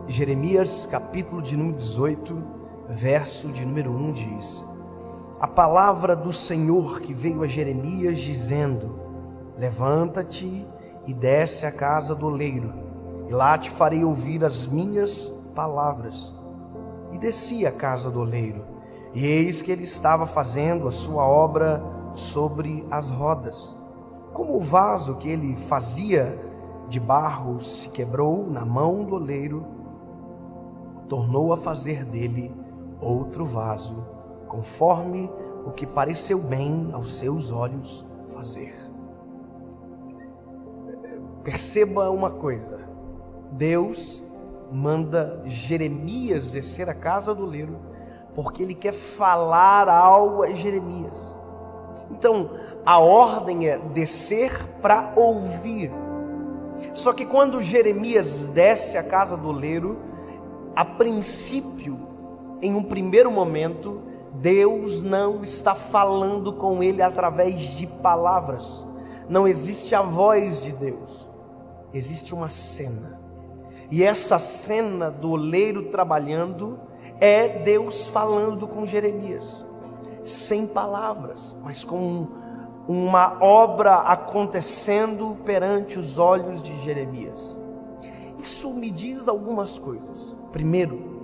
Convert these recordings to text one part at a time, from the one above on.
Jeremias, capítulo de número 18, verso de número 1 diz: a palavra do Senhor que veio a Jeremias dizendo: levanta-te e desce à casa do oleiro, e lá te farei ouvir as minhas palavras. E desci à casa do oleiro, e eis que ele estava fazendo a sua obra sobre as rodas. Como o vaso que ele fazia de barro se quebrou na mão do oleiro, tornou a fazer dele outro vaso, conforme o que pareceu bem aos seus olhos fazer. Perceba uma coisa: Deus manda Jeremias descer à casa do oleiro, porque ele quer falar algo a Jeremias. Então, a ordem é descer para ouvir. Só que quando Jeremias desce à casa do oleiro, a princípio, em um primeiro momento, Deus não está falando com ele através de palavras. Não existe a voz de Deus. Existe uma cena. E essa cena do oleiro trabalhando é Deus falando com Jeremias. Sem palavras, mas com uma obra acontecendo perante os olhos de Jeremias. Isso me diz algumas coisas. Primeiro,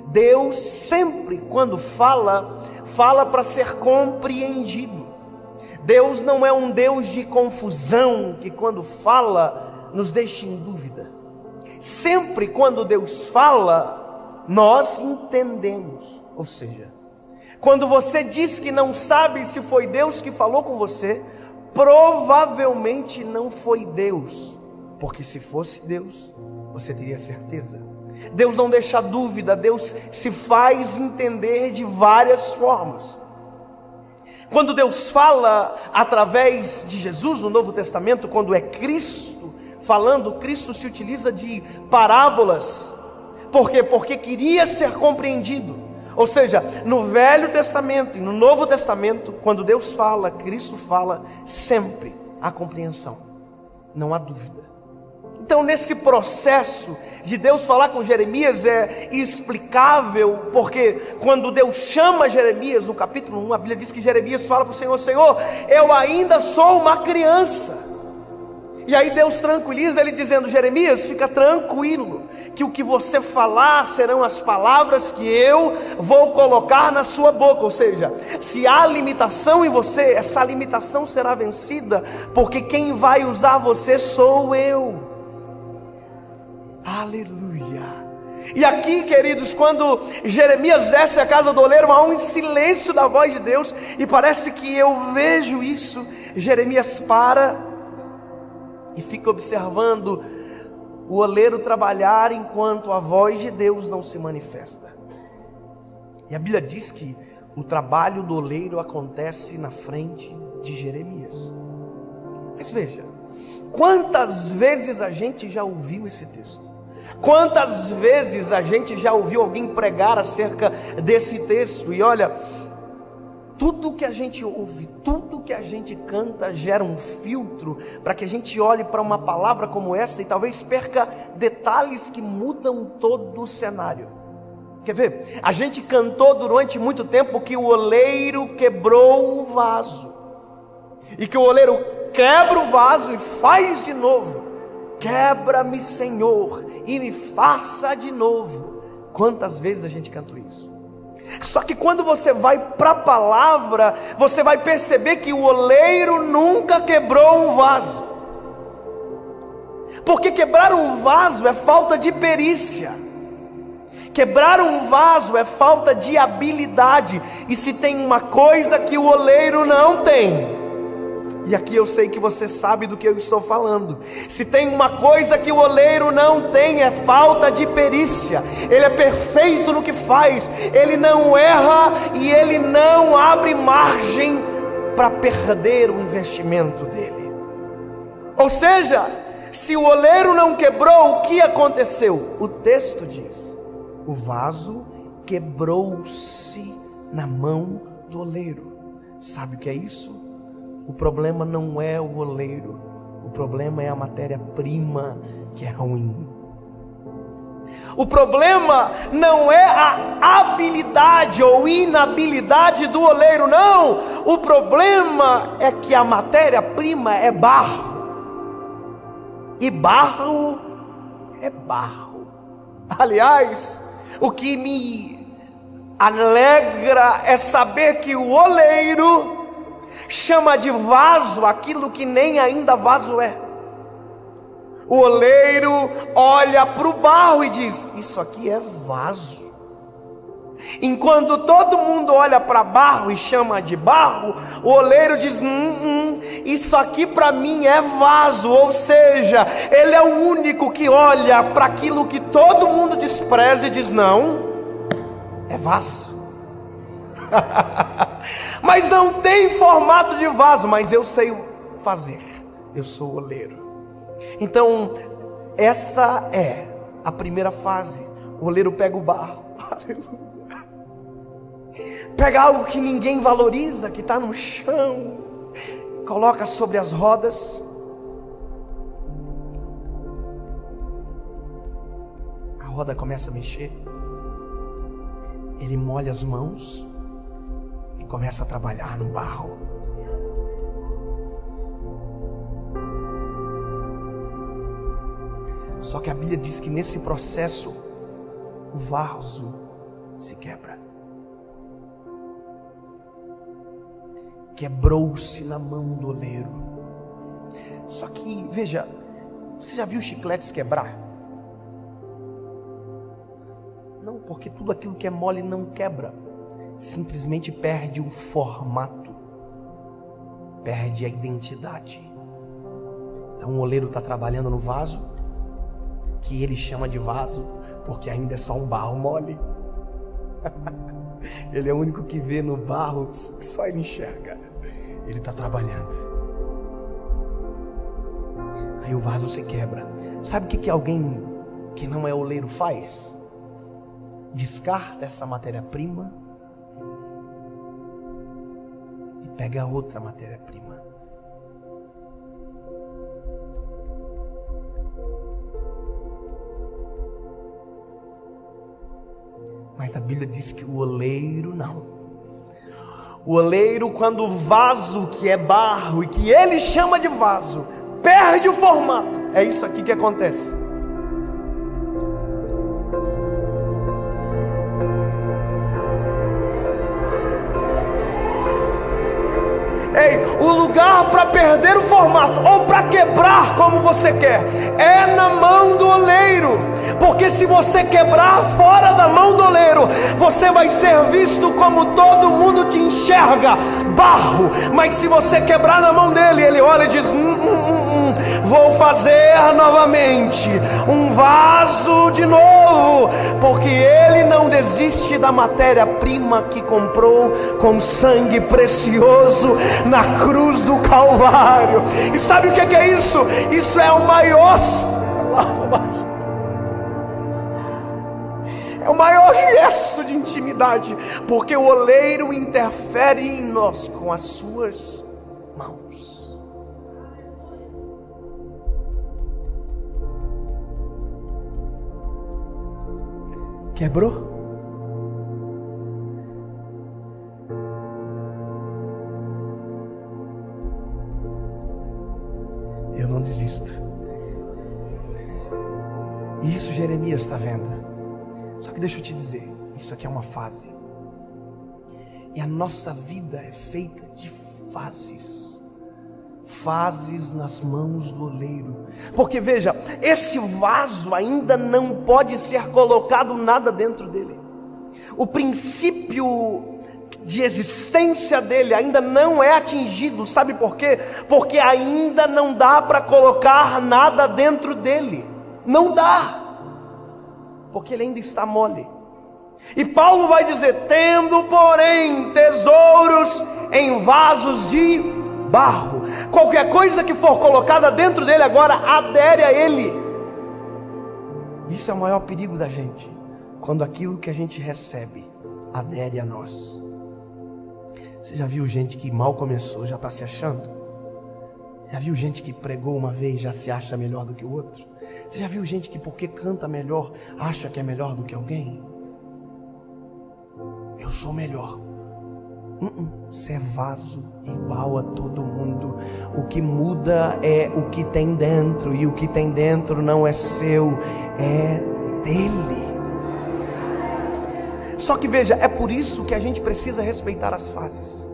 Deus sempre, quando fala, fala para ser compreendido. Deus não é um Deus de confusão, que quando fala, nos deixa em dúvida. Sempre quando Deus fala, nós entendemos. Ou seja, quando você diz que não sabe se foi Deus que falou com você, provavelmente não foi Deus, porque se fosse Deus, você teria certeza. Deus não deixa dúvida, Deus se faz entender de várias formas. Quando Deus fala através de Jesus no Novo Testamento, quando é Cristo falando, Cristo se utiliza de parábolas. Por quê? Porque queria ser compreendido. Ou seja, no Velho Testamento e no Novo Testamento, quando Deus fala, Cristo fala, sempre há compreensão, não há dúvida. Então, nesse processo de Deus falar com Jeremias é explicável, porque quando Deus chama Jeremias, no capítulo 1, a Bíblia diz que Jeremias fala para o Senhor: Senhor, eu ainda sou uma criança. E aí Deus tranquiliza ele dizendo: Jeremias, fica tranquilo, que o que você falar serão as palavras que eu vou colocar na sua boca. Ou seja, se há limitação em você, essa limitação será vencida, porque quem vai usar você sou eu. Aleluia. E aqui, queridos, quando Jeremias desce à casa do oleiro, há um silêncio da voz de Deus, e parece que eu vejo isso. Jeremias para e fica observando o oleiro trabalhar enquanto a voz de Deus não se manifesta. E a Bíblia diz que o trabalho do oleiro acontece na frente de Jeremias. Mas veja, quantas vezes a gente já ouviu esse texto? Quantas vezes a gente já ouviu alguém pregar acerca desse texto? E olha, tudo que a gente ouve, tudo que a gente canta gera um filtro para que a gente olhe para uma palavra como essa e talvez perca detalhes que mudam todo o cenário. Quer ver? A gente cantou durante muito tempo que o oleiro quebrou o vaso, e que o oleiro quebra o vaso e faz de novo. Quebra-me, Senhor, e me faça de novo. Quantas vezes a gente cantou isso? Só que quando você vai para a palavra, você vai perceber que o oleiro nunca quebrou um vaso. Porque quebrar um vaso é falta de perícia. Quebrar um vaso é falta de habilidade. E se tem uma coisa que o oleiro não tem, e aqui eu sei que você sabe do que eu estou falando, se tem uma coisa que o oleiro não tem, é falta de perícia. Ele é perfeito no que faz, ele não erra e ele não abre margem para perder o investimento dele. Ou seja, se o oleiro não quebrou, o que aconteceu? O texto diz: o vaso quebrou-se na mão do oleiro. Sabe o que é isso? O problema não é o oleiro, o problema é a matéria-prima que é ruim. O problema não é a habilidade ou inabilidade do oleiro, não. O problema é que a matéria-prima é barro. E barro é barro. Aliás, o que me alegra é saber que o oleiro chama de vaso aquilo que nem ainda vaso é. O oleiro olha para o barro e diz: isso aqui é vaso. Enquanto todo mundo olha para barro e chama de barro, o oleiro diz: isso aqui para mim é vaso. Ou seja, ele é o único que olha para aquilo que todo mundo despreza e diz: não, é vaso. Mas não tem formato de vaso, mas eu sei fazer, eu sou o oleiro. Então, essa é a primeira fase. O oleiro pega o barro, pega algo que ninguém valoriza, que está no chão, coloca sobre as rodas. A roda começa a mexer. Ele molha as mãos e começa a trabalhar no barro. Só que a Bíblia diz que nesse processo o vaso se quebra. Quebrou-se na mão do oleiro. Só que, veja, você já viu chicletes quebrar? Não, porque tudo aquilo que é mole não quebra. Simplesmente perde o formato. Perde a identidade. Então o oleiro está trabalhando no vaso, que ele chama de vaso, porque ainda é só um barro mole. Ele é o único que vê no barro, só ele enxerga. Ele está trabalhando. Aí o vaso se quebra. Sabe o que alguém que não é oleiro faz? Descarta essa matéria-prima e pega outra matéria-prima. Mas a Bíblia diz que o oleiro não. O oleiro, quando o vaso que é barro e que ele chama de vaso perde o formato, é isso aqui que acontece. Ei, o lugar para perder o formato ou para quebrar como você quer é na mão do oleiro. Porque se você quebrar fora da mão do oleiro, você vai ser visto como todo mundo te enxerga, barro. Mas se você quebrar na mão dele, ele olha e diz: vou fazer novamente um vaso de novo. Porque ele não desiste da matéria-prima que comprou com sangue precioso na cruz do Calvário. E sabe o que é isso? Isso é o maior gesto de intimidade, porque o oleiro interfere em nós com as suas mãos. Quebrou? Eu não desisto. E isso Jeremias está vendo. Só que deixa eu te dizer, isso aqui é uma fase. E a nossa vida é feita de fases. Fases nas mãos do oleiro. Porque veja, esse vaso ainda não pode ser colocado nada dentro dele. O princípio de existência dele ainda não é atingido. Sabe por quê? Porque ainda não dá para colocar nada dentro dele. Não dá. Porque ele ainda está mole. E Paulo vai dizer: tendo porém tesouros em vasos de barro. Qualquer coisa que for colocada dentro dele agora adere a ele. Isso é o maior perigo da gente, quando aquilo que a gente recebe adere a nós. Você já viu gente que mal começou, já está se achando? Já viu gente que pregou uma vez já se acha melhor do que o outro? Você já viu gente que porque canta melhor acha que é melhor do que alguém? Eu sou melhor. Você é vaso igual a todo mundo. O que muda é o que tem dentro, e o que tem dentro não é seu, é dele. Só que veja, é por isso que a gente precisa respeitar as fases.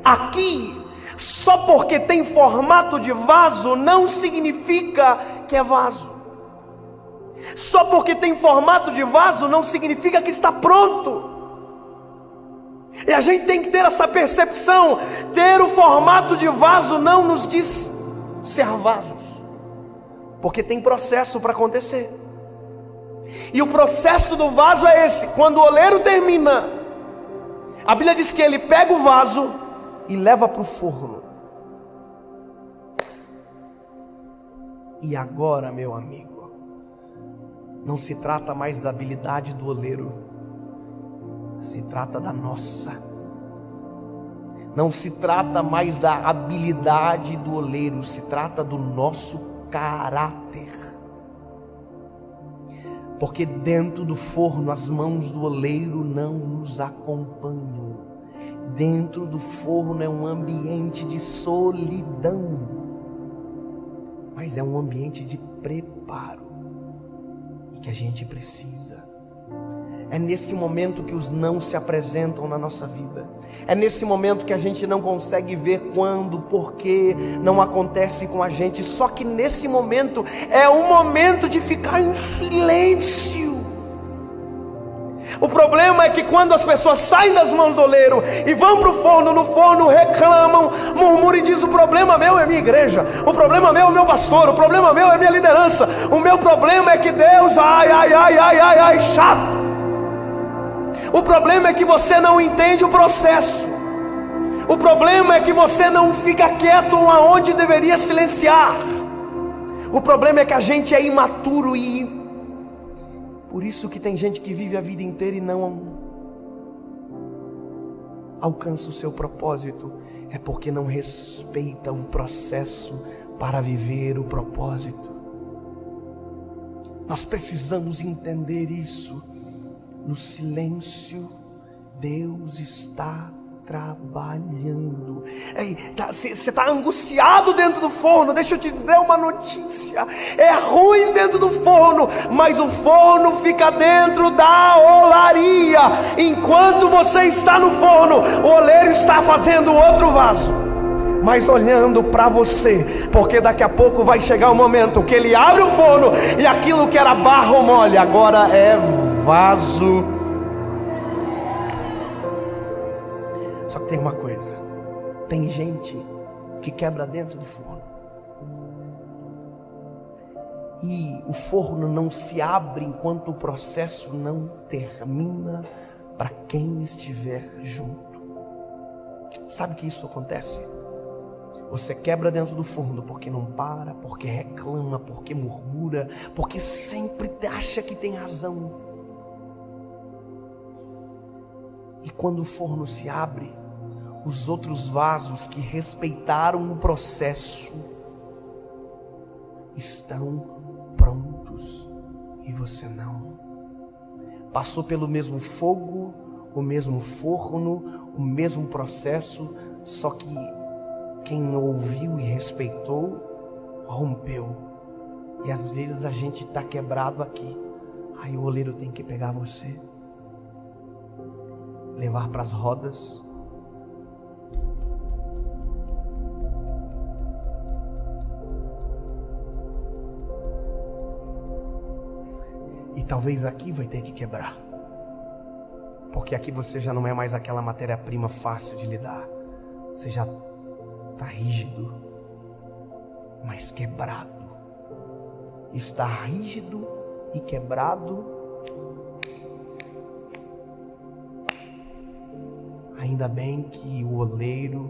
Aqui, só porque tem formato de vaso não significa que é vaso. Só porque tem formato de vaso não significa que está pronto. E a gente tem que ter essa percepção. Ter o formato de vaso não nos diz ser vasos, porque tem processo para acontecer. E o processo do vaso é esse: quando o oleiro termina, a Bíblia diz que ele pega o vaso e leva para o forno. E agora, meu amigo, não se trata mais da habilidade do oleiro, se trata da nossa. Não se trata mais da habilidade do oleiro, se trata do nosso caráter. Porque dentro do forno as mãos do oleiro não nos acompanham. Dentro do forno é um ambiente de solidão, mas é um ambiente de preparo, e que a gente precisa. É nesse momento que os não se apresentam na nossa vida. É nesse momento que a gente não consegue ver quando, porquê não acontece com a gente. Só que nesse momento é um momento de ficar em silêncio. O problema é que quando as pessoas saem das mãos do oleiro e vão para o forno, no forno reclamam, murmuram e dizem: o problema meu é minha igreja, o problema meu é meu pastor, o problema meu é minha liderança, o meu problema é que Deus, chato. O problema é que você não entende o processo. O problema é que você não fica quieto aonde deveria silenciar. O problema é que a gente é imaturo, e por isso que tem gente que vive a vida inteira e não alcança o seu propósito. É porque não respeita o processo para viver o propósito. Nós precisamos entender isso. No silêncio, Deus está trabalhando. Você está angustiado dentro do forno. Deixa eu te dar uma notícia: é ruim dentro do forno, mas o forno fica dentro da olaria. Enquanto você está no forno, o oleiro está fazendo outro vaso, mas olhando para você, porque daqui a pouco vai chegar o momento que ele abre o forno e aquilo que era barro mole agora é vaso. Só que tem uma coisa: tem gente que quebra dentro do forno, e o forno não se abre enquanto o processo não termina para quem estiver junto. Sabe que isso acontece? Você quebra dentro do forno porque não para, porque reclama, porque murmura, porque sempre acha que tem razão. E quando o forno se abre, os outros vasos que respeitaram o processo estão prontos, e você não. Passou pelo mesmo fogo, o mesmo forno, o mesmo processo, só que quem ouviu e respeitou, rompeu. E às vezes a gente está quebrado aqui. Aí o oleiro tem que pegar você, levar para as rodas, e talvez aqui vai ter que quebrar, porque aqui você já não é mais aquela matéria-prima fácil de lidar. Você já está rígido, mas quebrado. Está rígido e quebrado. Ainda bem que o oleiro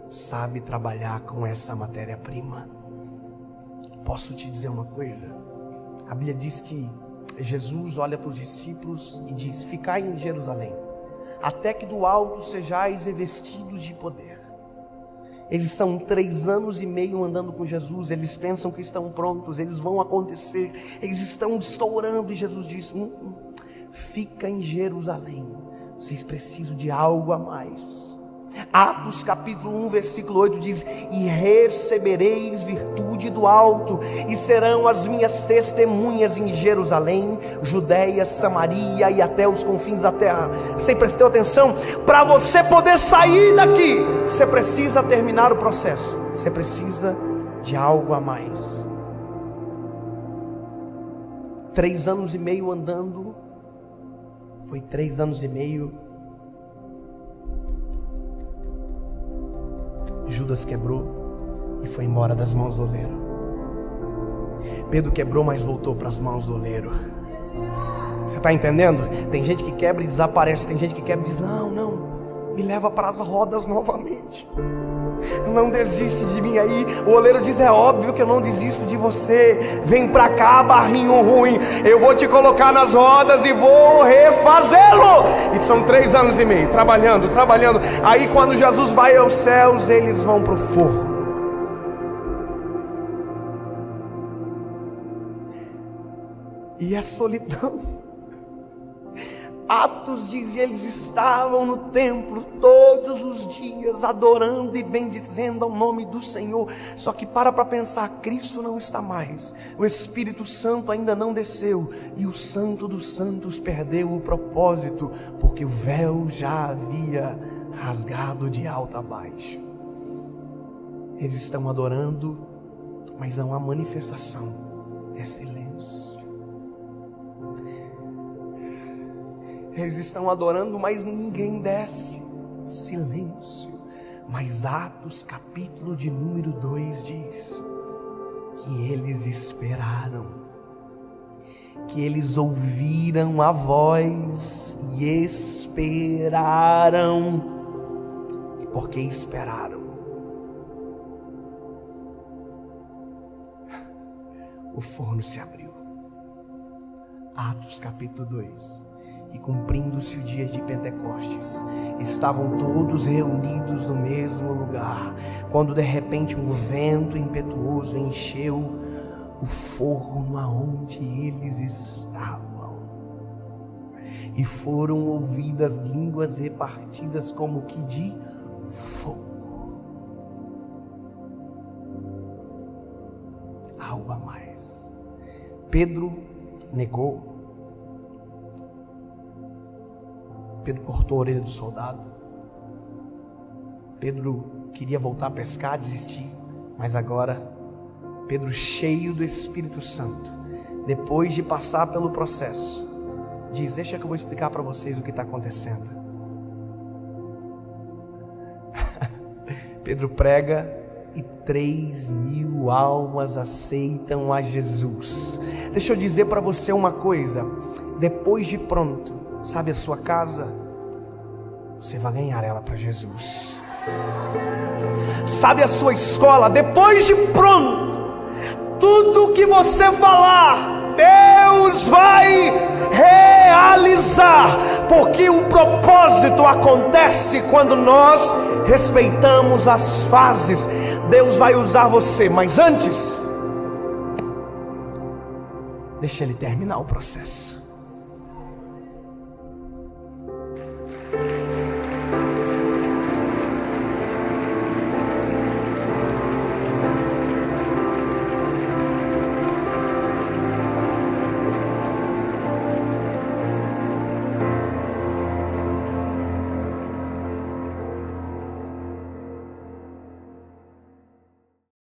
sabe trabalhar com essa matéria-prima. Posso te dizer uma coisa? A Bíblia diz que Jesus olha para os discípulos e diz: ficai em Jerusalém, até que do alto sejais revestidos de poder. Eles estão 3 anos e meio andando com Jesus. Eles pensam que estão prontos, eles vão acontecer, eles estão estourando. E Jesus diz: fica em Jerusalém, vocês precisam de algo a mais. Atos capítulo 1 versículo 8 diz: e recebereis virtude do alto, e serão as minhas testemunhas em Jerusalém, Judeia, Samaria e até os confins da terra. Você prestou atenção? Para você poder sair daqui, você precisa terminar o processo, você precisa de algo a mais. 3 anos e meio andando, foi 3 anos e meio. Judas quebrou e foi embora das mãos do oleiro. Pedro quebrou, mas voltou para as mãos do oleiro. Você está entendendo? Tem gente que quebra e desaparece. Tem gente que quebra e diz: não, me leva para as rodas novamente. Não desiste de mim aí. O oleiro diz: é óbvio que eu não desisto de você. Vem pra cá, barrinho ruim, eu vou te colocar nas rodas e vou refazê-lo. E são 3 anos e meio trabalhando. Aí quando Jesus vai aos céus, eles vão pro forno. E é solidão. Atos diz: eles estavam no templo todos os dias, adorando e bendizendo ao nome do Senhor. Só que para pensar, Cristo não está mais, o Espírito Santo ainda não desceu, e o Santo dos Santos perdeu o propósito, porque o véu já havia rasgado de alto a baixo. Eles estão adorando, mas não há manifestação, é silêncio. Eles estão adorando, mas ninguém desce. Silêncio. Mas Atos capítulo de número 2 diz que eles esperaram, que eles ouviram a voz e esperaram. E porque esperaram, o forno se abriu. Atos capítulo 2. E cumprindo-se o dia de Pentecostes, estavam todos reunidos no mesmo lugar, quando de repente um vento impetuoso encheu o forno aonde eles estavam, e foram ouvidas línguas repartidas como que de fogo. Algo a mais. Pedro negou. Pedro cortou a orelha do soldado. Pedro queria voltar a pescar, desistir. Mas agora, Pedro, cheio do Espírito Santo, depois de passar pelo processo, diz: deixa que eu vou explicar para vocês o que está acontecendo. Pedro prega e 3.000 almas aceitam a Jesus. Deixa eu dizer para você uma coisa: depois de pronto, sabe a sua casa? Você vai ganhar ela para Jesus. Sabe a sua escola? Depois de pronto, tudo que você falar, Deus vai realizar, porque o propósito acontece quando nós respeitamos as fases. Deus vai usar você, mas antes, deixa Ele terminar o processo.